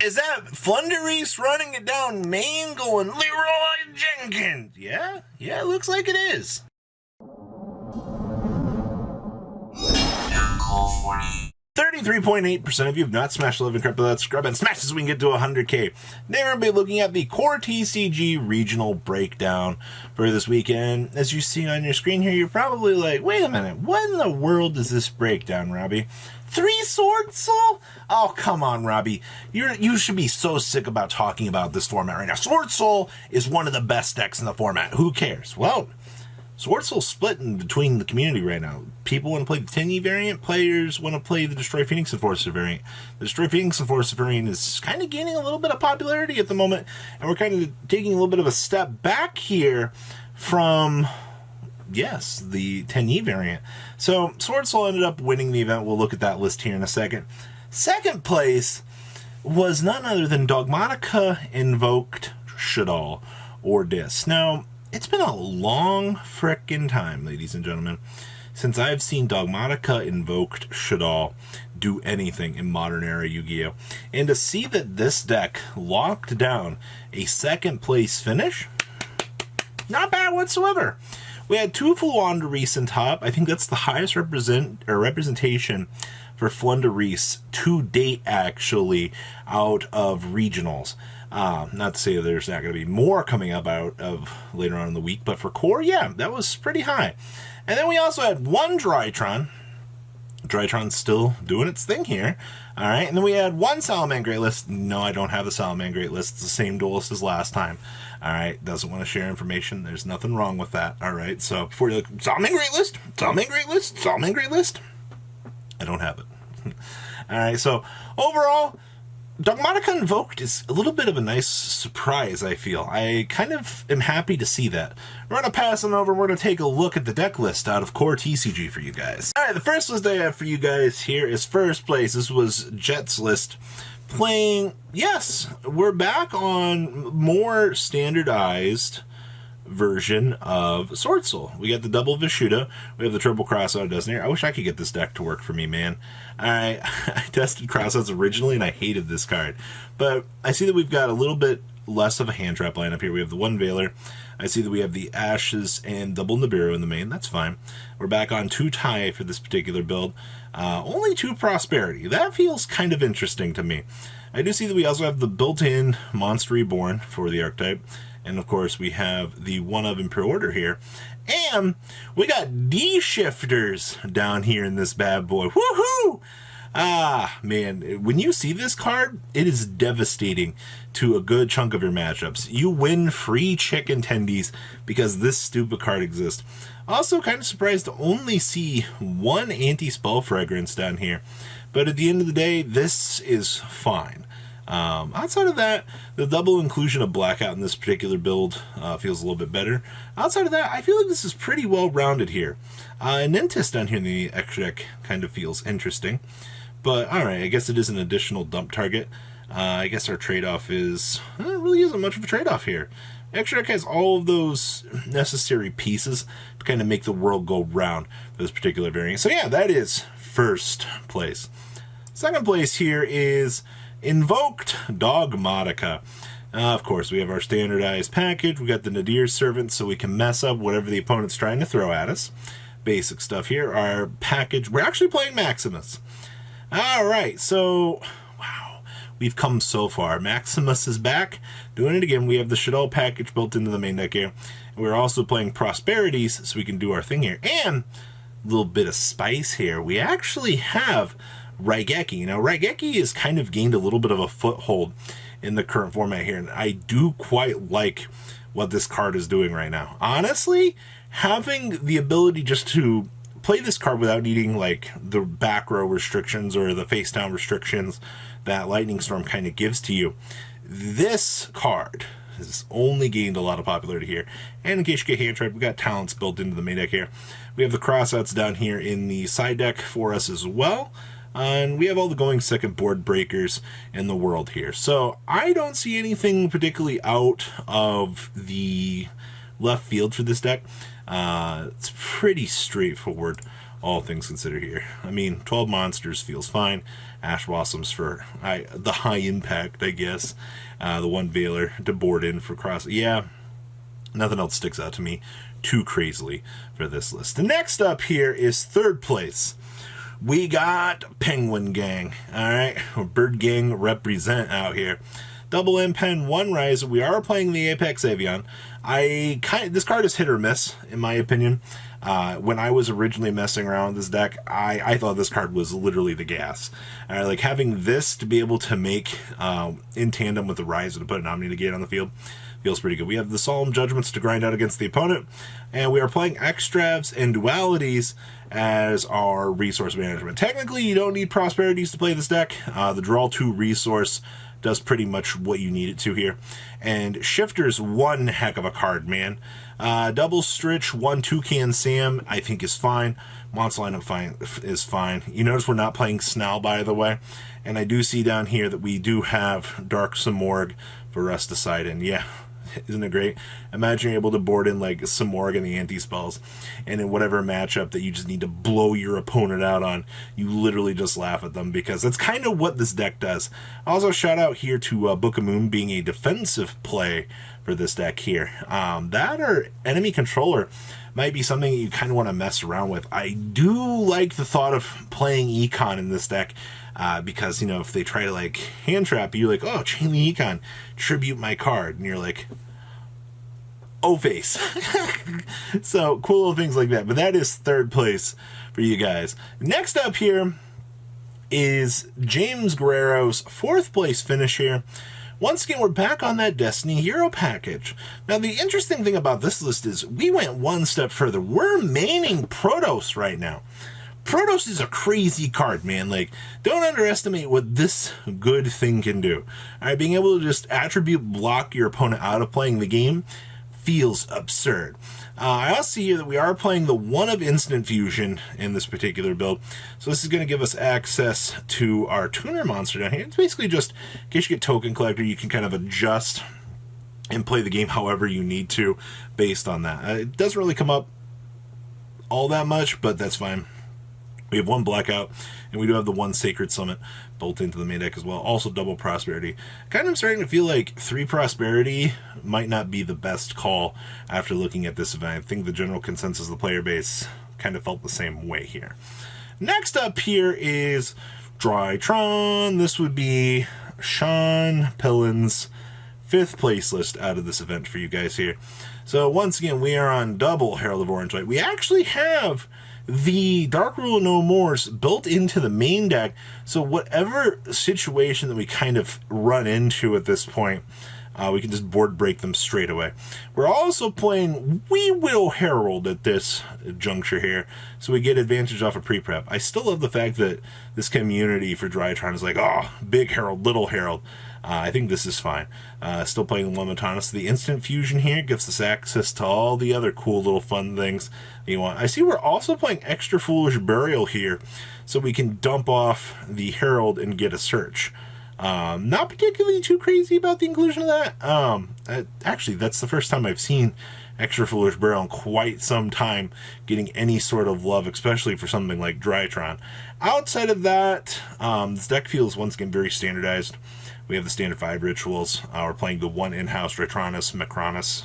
Is that Floowandereeze running it down Maine going Leroy Jenkins? Yeah, it looks like it is. 33.8% of you have not smashed 11 crypto. Let's scrub and smash as we can get to 100K. Today we're going to be looking at the CoreTCG regional breakdown for this weekend. As you see on your screen here, you're probably like, wait a minute, what in the world is this breakdown, Robbie? 3 Sword Soul? Oh, come on, Robbie. You should be so sick about talking about this format right now. Sword Soul is one of the best decks in the format. Who cares? Well, Sword Soul's split in between the community right now. People want to play the 10E variant. Players want to play the Destroy Phoenix Enforcer variant. The Destroy Phoenix Enforcer variant is kind of gaining a little bit of popularity at the moment, and we're kind of taking a little bit of a step back here from, yes, the 10E variant. So Sword Soul ended up winning the event. We'll look at that list here in a second. Second place was none other than Dogmatica Invoked Shaddoll or Dis. Now, it's been a long frickin' time, ladies and gentlemen, since I've seen Dogmatica Invoked Shaddoll do anything in modern era Yu-Gi-Oh! And to see that this deck locked down a second place finish, not bad whatsoever. We had 2 Floowandereeze in top. I think that's the highest representation for Floowandereeze to date, actually, out of regionals. Not to say there's not going to be more coming up out of later on in the week, but for Core, yeah, that was pretty high. And then we also had 1 Drytron. Drytron's still doing its thing here. All right, and then we had 1 Salaman Great List. No, I don't have the Salaman Great List. It's the same duelist as last time. All right, doesn't want to share information. There's nothing wrong with that. All right, so before you look, Salaman Great List, Salaman Great List, Salaman Great List, I don't have it. All right, so overall, Dogmatica Invoked is a little bit of a nice surprise, I feel. I kind of am happy to see that. We're going to pass on over and we're going to take a look at the deck list out of CoreTCG for you guys. Alright, the first list I have for you guys here is first place. This was Jet's list playing, yes, we're back on more standardized version of Sword Soul. We got the double Vishuda, we have the triple Crossout Designator. I wish I could get this deck to work for me, man. I tested Crossouts originally and I hated this card, but I see that we've got a little bit less of a hand trap lineup here. We have the 1 Veiler, I see that we have the Ashes and double Nibiru in the main. That's fine. We're back on 2 Tai for this particular build. Only 2 Prosperity. That feels kind of interesting to me. I do see that we also have the built-in Monster Reborn for the archetype. And, of course, we have the 1 of Imperial Order here. And we got D-Shifters down here in this bad boy. Woohoo! Ah, man, when you see this card, it is devastating to a good chunk of your matchups. You win free chicken tendies because this stupid card exists. Also, kind of surprised to only see 1 Anti-Spell Fragrance down here. But at the end of the day, this is fine. Outside of that, the double inclusion of Blackout in this particular build feels a little bit better. Outside of that, I feel like this is pretty well rounded here. Nintis down here in the extra deck kind of feels interesting. But alright, I guess it is an additional dump target. I guess our trade-off is, there really isn't much of a trade-off here. Extra deck has all of those necessary pieces to kind of make the world go round for this particular variant. So yeah, that is first place. Second place here is Invoked Dogmatica. Of course, we have our standardized package. We got the Nadir's Servant, so we can mess up whatever the opponent's trying to throw at us. Basic stuff here. Our package, we're actually playing Maximus. Alright, so, wow, we've come so far. Maximus is back, doing it again. We have the Shaddoll package built into the main deck here. And we're also playing Prosperities, so we can do our thing here. And a little bit of spice here. We actually have Raigeki. Now, Raigeki has kind of gained a little bit of a foothold in the current format here, and I do quite like what this card is doing right now. Honestly, having the ability just to play this card without needing like the back row restrictions or the face down restrictions that Lightning Storm kind of gives to you, this card has only gained a lot of popularity here. And in case you get hand trapped, we got talents built into the main deck here. We have the crossouts down here in the side deck for us as well. And we have all the going second board breakers in the world here. So I don't see anything particularly out of the left field for this deck. It's pretty straightforward, all things considered here. I mean, 12 monsters feels fine. Ash Blossoms for the high impact, I guess. The one Veiler to board in for cross. Yeah, nothing else sticks out to me too crazily for this list. The next up here is third place. We got Penguin Gang. All right, Bird Gang represent out here. Double M Pen, one Rise. We are playing the Apex Avian. This card is hit or miss, in my opinion. When I was originally messing around with this deck, I thought this card was literally the gas. Like having this to be able to make in tandem with the Rise and to put an Omni Negate on the field feels pretty good. We have the Solemn Judgments to grind out against the opponent, and we are playing Extravs and Dualities as our resource management. Technically, you don't need Prosperities to play this deck. The Draw 2 resource does pretty much what you need it to here. And Shifter's one heck of a card, man. Double Stritch, 1 Toucan Sam, I think is fine. Monster lineup is fine. You notice we're not playing Snell, by the way. And I do see down here that we do have Dark Simorgh for us to side in. Yeah, isn't it great? Imagine you're able to board in like Simorgh and the anti-spells, and in whatever matchup that you just need to blow your opponent out on, you literally just laugh at them, because that's kind of what this deck does. Also, shout out here to Book of Moon being a defensive play for this deck here. That or Enemy Controller might be something that you kind of want to mess around with. I do like the thought of playing Econ in this deck, because, you know, if they try to like hand trap you, like, oh, chain the Econ, tribute my card, and you're like, oh, face. So cool little things like that. But that is third place for you guys. Next up here is James Guerrero's fourth place finish here. Once again, we're back on that Destiny Hero package. Now, the interesting thing about this list is we went one step further. We're maining Protoss right now. Protoss is a crazy card, man. Like, don't underestimate what this good thing can do. All right, being able to just attribute block your opponent out of playing the game feels absurd. I also see here that we are playing the one of Instant Fusion in this particular build. So this is going to give us access to our tuner monster down here. It's basically just, in case you get Token Collector, you can kind of adjust and play the game however you need to based on that. It doesn't really come up all that much, but that's fine. We have one Blackout, and we do have the one Sacred Summit built into the main deck as well. Also double Prosperity. Kind of starting to feel like 3 Prosperity might not be the best call after looking at this event. I think the general consensus of the player base kind of felt the same way here. Next up here is Drytron. This would be Sean Pillen's 5th place list out of this event for you guys here. So once again, we are on double Herald of Orange Light. We actually have the Dark Rule No Mores built into the main deck, so whatever situation that we kind of run into at this point, we can just board break them straight away. We're also playing We Will Herald at this juncture here, so we get advantage off of pre-prep. I still love the fact that this community for Drytron is like, oh, big Herald, little Herald. I think this is fine. Still playing the Lematonis. The Instant Fusion here gives us access to all the other cool little fun things you want. I see we're also playing Extra Foolish Burial here, so we can dump off the Herald and get a search. Not particularly too crazy about the inclusion of that. Actually, that's the first time I've seen Extra Foolish Burial in quite some time getting any sort of love, especially for something like Drytron. Outside of that, this deck feels once again very standardized. We have the standard 5 rituals. We're playing the one in-house Drytronus, Macronus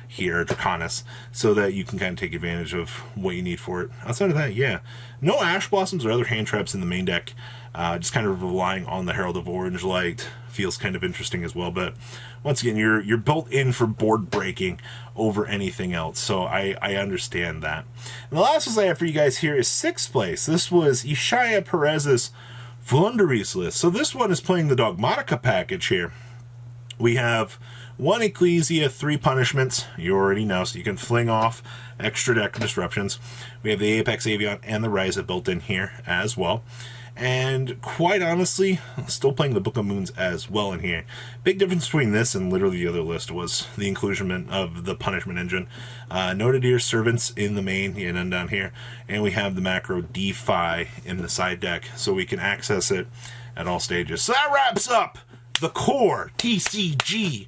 here, Draconis, so that you can kind of take advantage of what you need for it. Outside of that, yeah. No Ash Blossoms or other hand traps in the main deck. Just kind of relying on the Herald of Orange Light feels kind of interesting as well. But once again, you're built in for board breaking over anything else, so I understand that. And the last list I have for you guys here is 6th place. This was Ishaya Perez's Floowandereeze list. So this one is playing the Dogmatica package here. We have 1 Ecclesia, 3 punishments, you already know, so you can fling off extra deck disruptions. We have the Apex Avian and the Ryza built in here as well. And quite honestly, still playing the Book of Moons as well in here. Big difference between this and literally the other list was the inclusion of the punishment engine. Noted Servants in the main and down here. And we have the macro DeFi in the side deck, so we can access it at all stages. So that wraps up the CoreTCG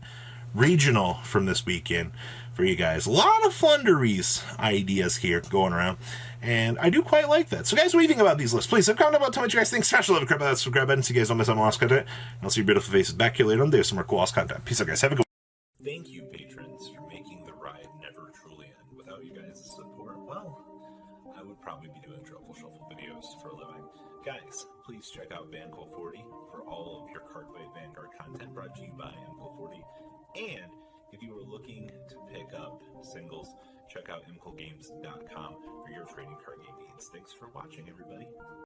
regional from this weekend. for you guys. A lot of Floowandereeze ideas here going around, and I do quite like that. So guys, what do you think about these lists? Please leave a comment about tell me what you guys think. Special love, crap, that's subscribe button so you guys don't miss out on lost content. I'll see your beautiful faces back here later on. There's some more cool lost content. Peace out, guys. Have a good one. Thank you, patrons, for making the ride never truly end. Without you guys' support, well, I would probably be doing Truffle Shuffle videos for a living. Guys, please check out Vanco40 for all of your Cardfight Vanguard content brought to you by MCO40. And if you are looking to pick up singles, check out mcgames.com for your trading card game needs. Thanks for watching, everybody.